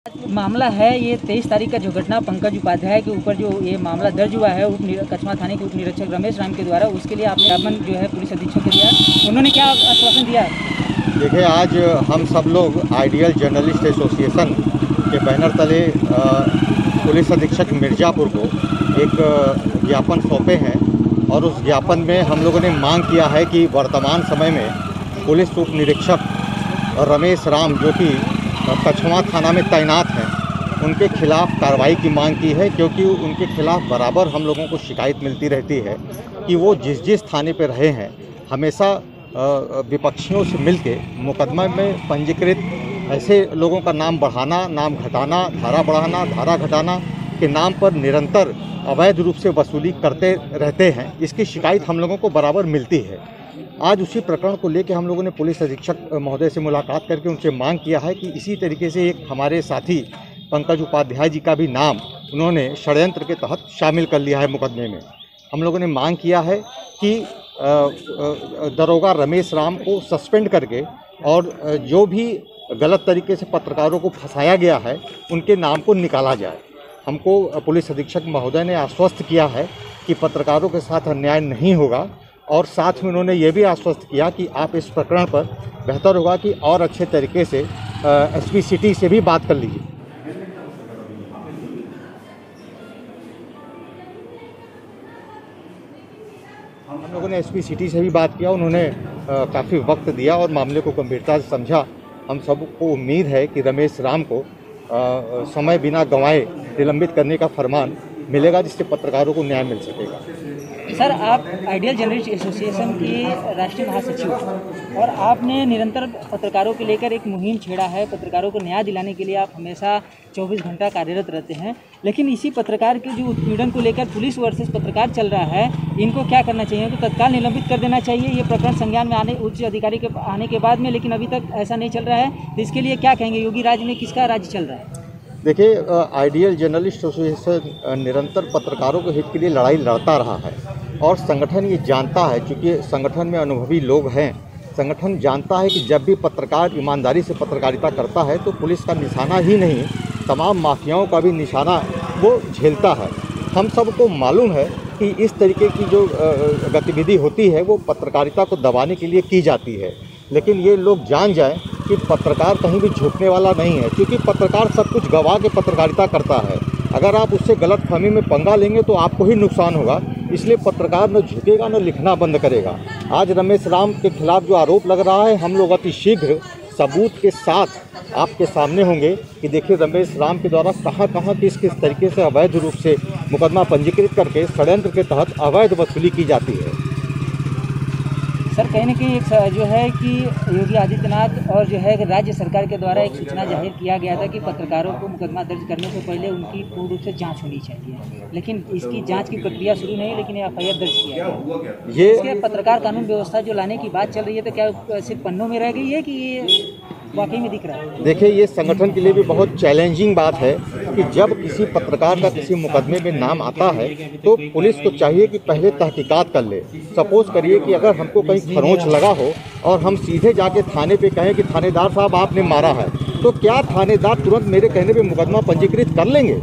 मामला है ये 23 तारीख का जो घटना पंकज उपाध्याय के ऊपर जो ये मामला दर्ज हुआ है कचमा थाने के उप निरीक्षक रमेश राम के द्वारा, उसके लिए आपने ज्ञापन जो है पुलिस अधीक्षक को दिया, उन्होंने क्या आश्वासन दिया? देखिए, आज हम सब लोग आइडियल जर्नलिस्ट एसोसिएशन के बैनर तले पुलिस अधीक्षक मिर्ज़ापुर को एक ज्ञापन सौंपे हैं और उस ज्ञापन में हम लोगों ने मांग किया है कि वर्तमान समय में पुलिस उप निरीक्षक रमेश राम जो कि कछवा थाना में तैनात हैं, उनके खिलाफ़ कार्रवाई की मांग की है, क्योंकि उनके खिलाफ़ बराबर हम लोगों को शिकायत मिलती रहती है कि वो जिस थाने पर रहे हैं हमेशा विपक्षियों से मिलके मुकदमा में पंजीकृत ऐसे लोगों का नाम बढ़ाना, नाम घटाना, धारा बढ़ाना, धारा घटाना के नाम पर निरंतर अवैध रूप से वसूली करते रहते हैं। इसकी शिकायत हम लोगों को बराबर मिलती है। आज उसी प्रकरण को लेकर हम लोगों ने पुलिस अधीक्षक महोदय से मुलाकात करके उनसे मांग किया है कि इसी तरीके से एक हमारे साथी पंकज उपाध्याय जी का भी नाम उन्होंने षड्यंत्र के तहत शामिल कर लिया है मुकदमे में। हम लोगों ने मांग किया है कि दरोगा रमेश राम को सस्पेंड करके और जो भी गलत तरीके से पत्रकारों को फंसाया गया है उनके नाम को निकाला जाए। हमको पुलिस अधीक्षक महोदय ने आश्वस्त किया है कि पत्रकारों के साथ अन्याय नहीं होगा और साथ में उन्होंने ये भी आश्वस्त किया कि आप इस प्रकरण पर बेहतर होगा कि और अच्छे तरीके से एसपी सिटी से भी बात कर लीजिए। हम लोगों ने एसपी सिटी से भी बात किया, उन्होंने काफ़ी वक्त दिया और मामले को गंभीरता से समझा। हम सबको उम्मीद है कि रमेश राम को समय बिना गंवाए निलंबित करने का फरमान मिलेगा, जिससे पत्रकारों को न्याय मिल सकेगा। सर, आप आइडियल जर्नलिस्ट एसोसिएशन के राष्ट्रीय महासचिव और आपने निरंतर पत्रकारों के लेकर एक मुहिम छेड़ा है। पत्रकारों को न्याय दिलाने के लिए आप हमेशा 24 घंटा कार्यरत रहते हैं, लेकिन इसी पत्रकार के जो उत्पीड़न को लेकर पुलिस वर्सेस पत्रकार चल रहा है, इनको क्या करना चाहिए? इनको तत्काल निलंबित कर देना चाहिए ये प्रकरण संज्ञान में आने उच्च अधिकारी के आने के बाद में, लेकिन अभी तक ऐसा नहीं चल रहा है। तो इसके लिए क्या कहेंगे? योगी राज में किसका राज्य चल रहा है? देखिए, आइडियल जर्नलिस्ट एसोसिएशन निरंतर पत्रकारों के हित के लिए लड़ाई लड़ता रहा है और संगठन ये जानता है, क्योंकि संगठन में अनुभवी लोग हैं, संगठन जानता है कि जब भी पत्रकार ईमानदारी से पत्रकारिता करता है तो पुलिस का निशाना ही नहीं, तमाम माफियाओं का भी निशाना वो झेलता है। हम सबको मालूम है कि इस तरीके की जो गतिविधि होती है वो पत्रकारिता को दबाने के लिए की जाती है, लेकिन ये लोग जान जाएं कि पत्रकार कहीं भी झुकने वाला नहीं है, क्योंकि पत्रकार सब कुछ गवा के पत्रकारिता करता है। अगर आप उससे गलतफहमी में पंगा लेंगे तो आपको ही नुकसान होगा, इसलिए पत्रकार न झुकेगा न लिखना बंद करेगा। आज रमेश राम के खिलाफ जो आरोप लग रहा है, हम लोग अति शीघ्र सबूत के साथ आपके सामने होंगे कि देखिए रमेश राम के द्वारा कहाँ किस तरीके से अवैध रूप से मुकदमा पंजीकृत करके षड्यंत्र के तहत अवैध वसूली की जाती है। सर, कहीं न कहीं एक जो है कि योगी आदित्यनाथ और जो है राज्य सरकार के द्वारा एक सूचना जाहिर किया गया था कि पत्रकारों को मुकदमा दर्ज करने से पहले उनकी पूर्ण रूप से जांच होनी चाहिए, लेकिन इसकी जांच की प्रक्रिया शुरू नहीं, लेकिन एफआईआर दर्ज किया गया। ये इसके पत्रकार कानून व्यवस्था जो लाने की बात चल रही है, तो क्या सिर्फ पन्नों में रह गई है कि ये वाकई में दिख रहा है? देखिए, ये संगठन के लिए भी बहुत चैलेंजिंग बात है कि जब किसी पत्रकार का किसी मुकदमे में नाम आता है तो पुलिस को चाहिए कि पहले तहकीकात कर ले। सपोज करिए कि अगर हमको कहीं खरोंच लगा हो और हम सीधे जाके थाने पे कहें कि थानेदार साहब आपने मारा है, तो क्या थानेदार तुरंत मेरे कहने पे मुकदमा पंजीकृत कर लेंगे?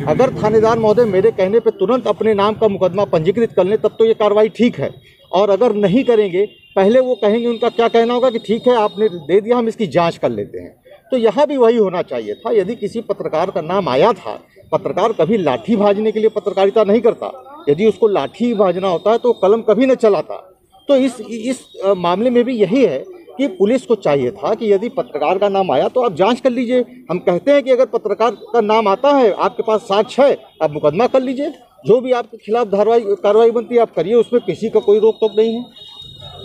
अगर थानेदार महोदय मेरे कहने पे तुरंत अपने नाम का मुकदमा पंजीकृत कर लें तब तो ये कार्रवाई ठीक है, और अगर नहीं करेंगे, पहले वो कहेंगे, उनका क्या कहना होगा कि ठीक है आपने दे दिया, हम इसकी जांच कर लेते हैं। तो यहाँ भी वही होना चाहिए था। यदि किसी पत्रकार का नाम आया था, पत्रकार कभी लाठी भाजने के लिए पत्रकारिता नहीं करता, यदि उसको लाठी भाजना होता है तो कलम कभी न चलाता। तो इस मामले में भी यही है कि पुलिस को चाहिए था कि यदि पत्रकार का नाम आया तो आप जांच कर लीजिए। हम कहते हैं कि अगर पत्रकार का नाम आता है, आपके पास साक्ष्य है, आप मुकदमा कर लीजिए, जो भी आपके खिलाफ कार्रवाई बनती है आप करिए, उसमें किसी का कोई रोक टोक नहीं है।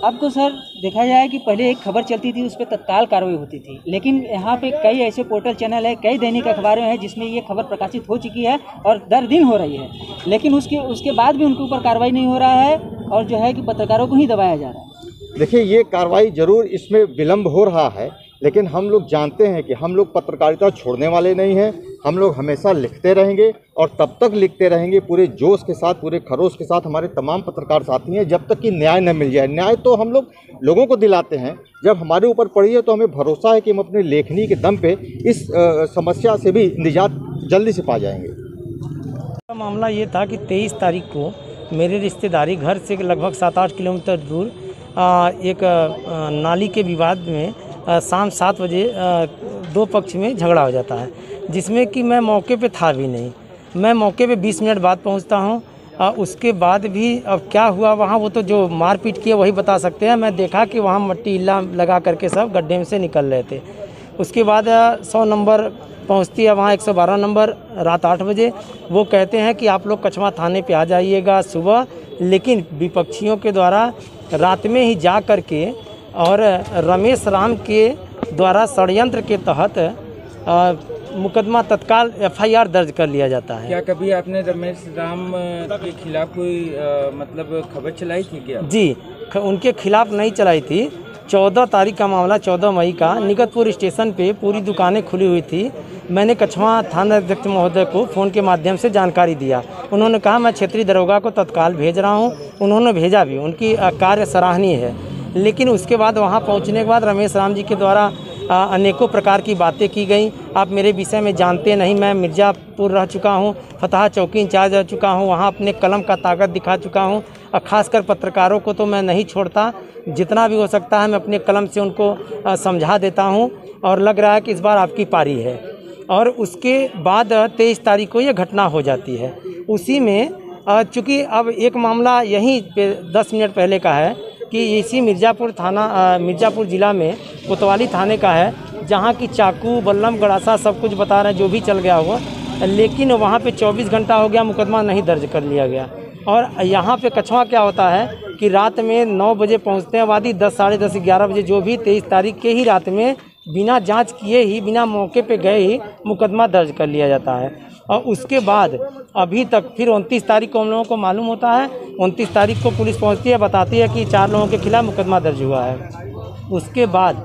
अब तो सर देखा जाए कि पहले एक खबर चलती थी, उस पर तत्काल कार्रवाई होती थी, लेकिन यहाँ पे कई ऐसे पोर्टल चैनल है, कई दैनिक अखबारें हैं जिसमें ये खबर प्रकाशित हो चुकी है और दर दिन हो रही है, लेकिन उसके बाद भी उनके ऊपर कार्रवाई नहीं हो रहा है और जो है कि पत्रकारों को ही दबाया जा रहा है। देखिए, ये कार्रवाई जरूर इसमें विलम्ब हो रहा है, लेकिन हम लोग जानते हैं कि हम लोग पत्रकारिता छोड़ने वाले नहीं हैं। हम लोग हमेशा लिखते रहेंगे और तब तक लिखते रहेंगे पूरे जोश के साथ, पूरे खरोश के साथ हमारे तमाम पत्रकार साथी हैं, जब तक कि न्याय न मिल जाए। न्याय तो हम लोग लोगों को दिलाते हैं, जब हमारे ऊपर पड़ी है तो हमें भरोसा है कि हम अपनी लेखनी के दम पे इस समस्या से भी निजात जल्दी से पा जाएंगे। मामला ये था कि 23 तारीख को मेरे रिश्तेदारी घर से लगभग 7-8 किलोमीटर दूर एक नाली के विवाद में शाम 7 बजे दो पक्ष में झगड़ा हो जाता है, जिसमें कि मैं मौके पे था भी नहीं। मैं मौके पे 20 मिनट बाद पहुंचता हूं। उसके बाद भी अब क्या हुआ वहां, वो तो जो मारपीट किए वही बता सकते हैं। मैं देखा कि वहां मट्टी इल्ला लगा करके सब गड्ढे में से निकल रहे थे। उसके बाद 100 नंबर पहुंचती है वहाँ 112 नंबर रात 8 बजे। वो कहते हैं कि आप लोग कछवा थाने पे आ जाइएगा सुबह, लेकिन विपक्षियों के द्वारा रात में ही जा कर के और रमेश राम के द्वारा षड्यंत्र के तहत मुकदमा तत्काल FIR दर्ज कर लिया जाता है। क्या कभी आपने रमेश राम के खिलाफ कोई मतलब खबर चलाई थी क्या? जी, उनके खिलाफ नहीं चलाई थी। 14 तारीख का मामला, 14 मई का निगतपुर स्टेशन पे पूरी दुकानें खुली हुई थी। मैंने कछवा थाना अध्यक्ष महोदय को फ़ोन के माध्यम से जानकारी दिया। उन्होंने कहा मैं क्षेत्रीय दरोगा को तत्काल भेज रहा हूं। उन्होंने भेजा भी, उनकी कार्य सराहनीय है। लेकिन उसके बाद वहां पहुंचने के बाद रमेश राम जी के द्वारा अनेकों प्रकार की बातें की गई। आप मेरे विषय में जानते नहीं, मैं मिर्ज़ापुर रह चुका हूं, फतहा चौकी इंचार्ज रह चुका हूं, वहां अपने कलम का ताकत दिखा चुका हूं। और ख़ासकर पत्रकारों को तो मैं नहीं छोड़ता, जितना भी हो सकता है मैं अपने कलम से उनको समझा देता हूं। और लग रहा है कि इस बार आपकी पारी है। और उसके बाद 23 तारीख को ये घटना हो जाती है। उसी में चूँकि अब एक मामला यहीं पे 10 मिनट पहले का है कि इसी मिर्ज़ापुर ज़िला में कोतवाली थाने का है, जहां की चाकू, बल्लम, गड़ासा सब कुछ बता रहे हैं जो भी चल गया हुआ, लेकिन वहां पे 24 घंटा हो गया, मुकदमा नहीं दर्ज कर लिया गया। और यहाँ पे कछवा क्या होता है कि रात में 9 बजे पहुँचते हैं वादी, 10, साढ़े 10, 11 बजे जो भी 23 तारीख के ही रात में बिना जांच किए ही, बिना मौके पे गए ही मुकदमा दर्ज कर लिया जाता है। और उसके बाद अभी तक फिर 29 तारीख को हम लोगों को मालूम होता है, 29 तारीख को पुलिस पहुंचती है, बताती है कि 4 लोगों के खिलाफ मुकदमा दर्ज हुआ है। उसके बाद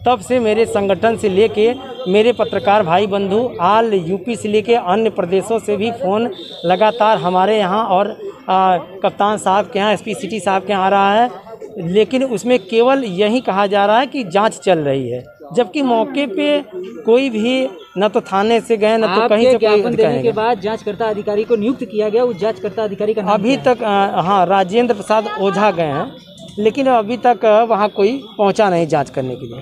तब से मेरे संगठन से लेके मेरे पत्रकार भाई बंधु आल यूपी से लेके अन्य प्रदेशों से भी फ़ोन लगातार हमारे यहाँ और कप्तान साहब के यहाँ, SP सिटी साहब के यहाँ आ रहा है। लेकिन उसमें केवल यही कहा जा रहा है कि जांच चल रही है, जबकि मौके पे कोई भी न तो थाने से गए न तो कहीं से ज्ञापन देने के बाद जांचकर्ता अधिकारी को नियुक्त किया गया। उस जांचकर्ता अधिकारी का नाम अभी तक हाँ, राजेंद्र प्रसाद ओझा गए हैं, लेकिन अभी तक वहाँ कोई पहुँचा नहीं जांच करने के लिए।